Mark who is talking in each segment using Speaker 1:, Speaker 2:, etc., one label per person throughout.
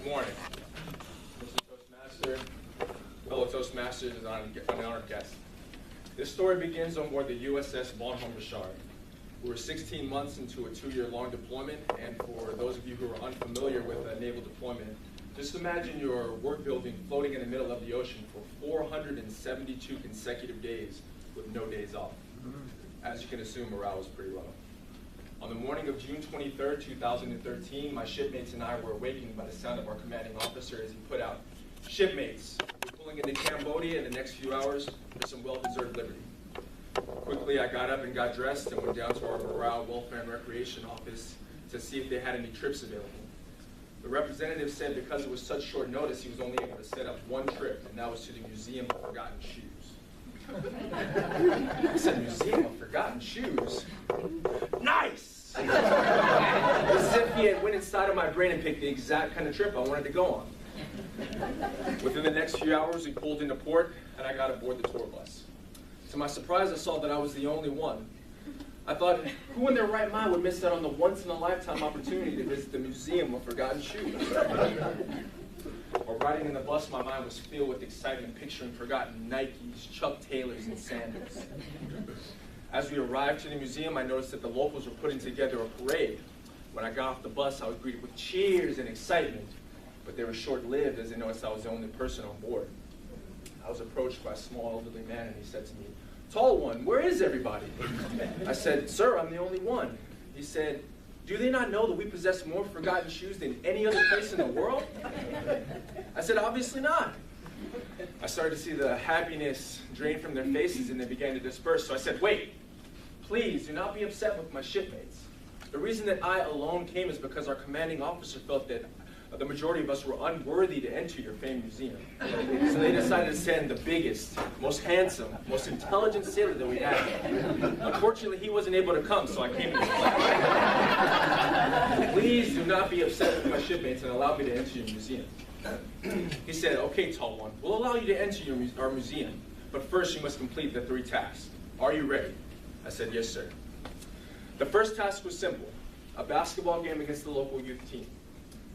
Speaker 1: morning, Mr. Toastmaster, fellow Toastmasters, and an honored guest. This story begins on board the USS Bonhomme Richard. We were 16 months into a 2-year-long deployment, and for those of you who are unfamiliar with a naval deployment, just imagine your work building floating in the middle of the ocean for 472 consecutive days with no days off. As you can assume, morale was pretty low. On the morning of June 23rd, 2013, my shipmates and I were awakened by the sound of our commanding officer as he put out, "Shipmates, we're pulling into Cambodia in the next few hours for some well-deserved liberty." Quickly, I got up and got dressed and went down to our Morale, Welfare, and Recreation office to see if they had any trips available. The representative said because it was such short notice, he was only able to set up one trip, and that was to the Museum of Forgotten Shoes. I said, "Museum of Forgotten Shoes? Nice!" As if he had went inside of my brain and picked the exact kind of trip I wanted to go on. Within the next few hours, we pulled into port, and I got aboard the tour bus. To my surprise, I saw that I was the only one. I thought, who in their right mind would miss out on the once-in-a-lifetime opportunity to visit the Museum of Forgotten Shoes? While riding in the bus, my mind was filled with excitement, picturing forgotten Nikes, Chuck Taylors, and sandals. As we arrived to the museum, I noticed that the locals were putting together a parade. When I got off the bus, I was greeted with cheers and excitement, but they were short-lived as they noticed I was the only person on board. I was approached by a small elderly man, and he said to me, "Tall one, where is everybody?" I said, "Sir, I'm the only one." He said, "Do they not know that we possess more forgotten shoes than any other place in the world?" I said, "Obviously not." I started to see the happiness drain from their faces, and they began to disperse. So I said, "Wait, please do not be upset with my shipmates. The reason that I alone came is because our commanding officer felt that the majority of us were unworthy to enter your famed museum. So they decided to send the biggest, most handsome, most intelligent sailor that we had. Unfortunately, he wasn't able to come, so I came to you. Please do not be upset with my shipmates and allow me to enter your museum." He said, "Okay, tall one, we'll allow you to enter our museum, but first you must complete the 3 tasks. Are you ready?" I said, "Yes, sir." The first task was simple, a basketball game against the local youth team.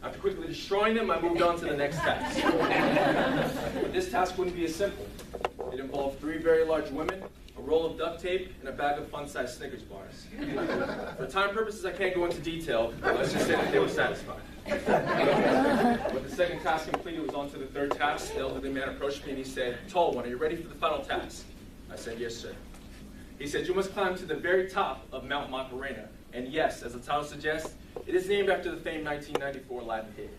Speaker 1: After quickly destroying them, I moved on to the next task. But this task wouldn't be as simple. It involved 3 very large women, a roll of duct tape, and a bag of fun-sized Snickers bars. For time purposes, I can't go into detail, but let's just say that they were satisfied. With the second task completed, it was on to the 3rd task. The elderly man approached me and he said, "Tall one, are you ready for the final task?" I said, "Yes, sir." He said, "You must climb to the very top of Mount Macarena. And yes, as the title suggests, it is named after the famed 1994 Latin hit.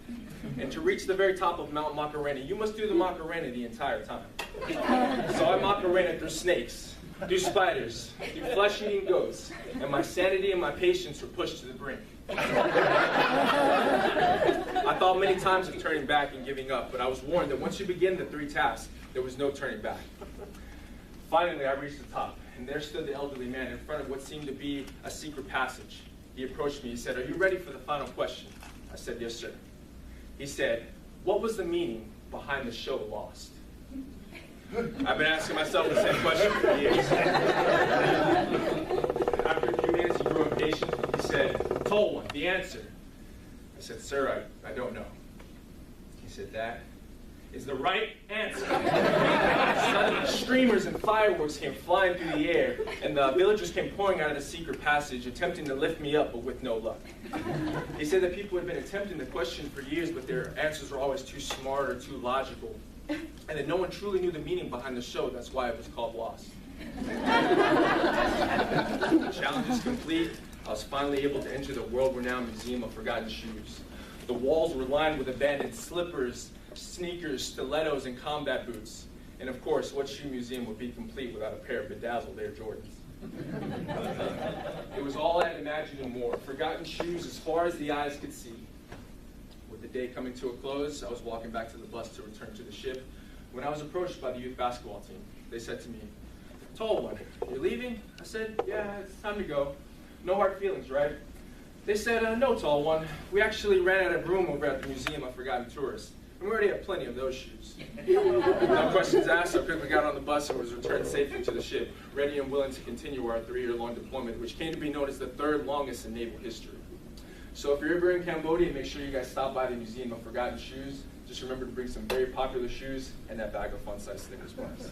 Speaker 1: And to reach the very top of Mount Macarena, you must do the Macarena the entire time." So I Macarena through snakes, through spiders, through flesh-eating ghosts, and my sanity and my patience were pushed to the brink. I thought many times of turning back and giving up, but I was warned that once you begin the 3 tasks, there was no turning back. Finally, I reached the top, and there stood the elderly man in front of what seemed to be a secret passage. He approached me. He said, "Are you ready for the final question?" I said, "Yes, sir." He said, "What was the meaning behind the show Lost?" I've been asking myself the same question for years. After a few minutes, he grew impatient. He said, "Tall one, the answer." I said, "Sir, I don't know." He said, "That is the right answer." Suddenly, streamers and fireworks came flying through the air, and the villagers came pouring out of the secret passage, attempting to lift me up, but with no luck. He said that people had been attempting the question for years, but their answers were always too smart or too logical, and that no one truly knew the meaning behind the show. That's why it was called Lost. The challenge is complete. I was finally able to enter the world-renowned Museum of Forgotten Shoes. The walls were lined with abandoned slippers, sneakers, stilettos, and combat boots. And of course, what shoe museum would be complete without a pair of bedazzled Air Jordans? It was all I had imagined and more. Forgotten shoes as far as the eyes could see. With the day coming to a close, I was walking back to the bus to return to the ship when I was approached by the youth basketball team. They said to me, "Tall one, you're leaving?" I said, "Yeah, it's time to go. No hard feelings, right?" They said, "No, tall one. We actually ran out of room over at the Museum of Forgotten Tourists. And we already have plenty of those shoes." No questions asked, I quickly got on the bus and was returned safely to the ship, ready and willing to continue our 3-year-long deployment, which came to be known as the 3rd longest in naval history. So if you're ever in Cambodia, make sure you guys stop by the Museum of Forgotten Shoes. Just remember to bring some very popular shoes and that bag of fun-size Snickers bars.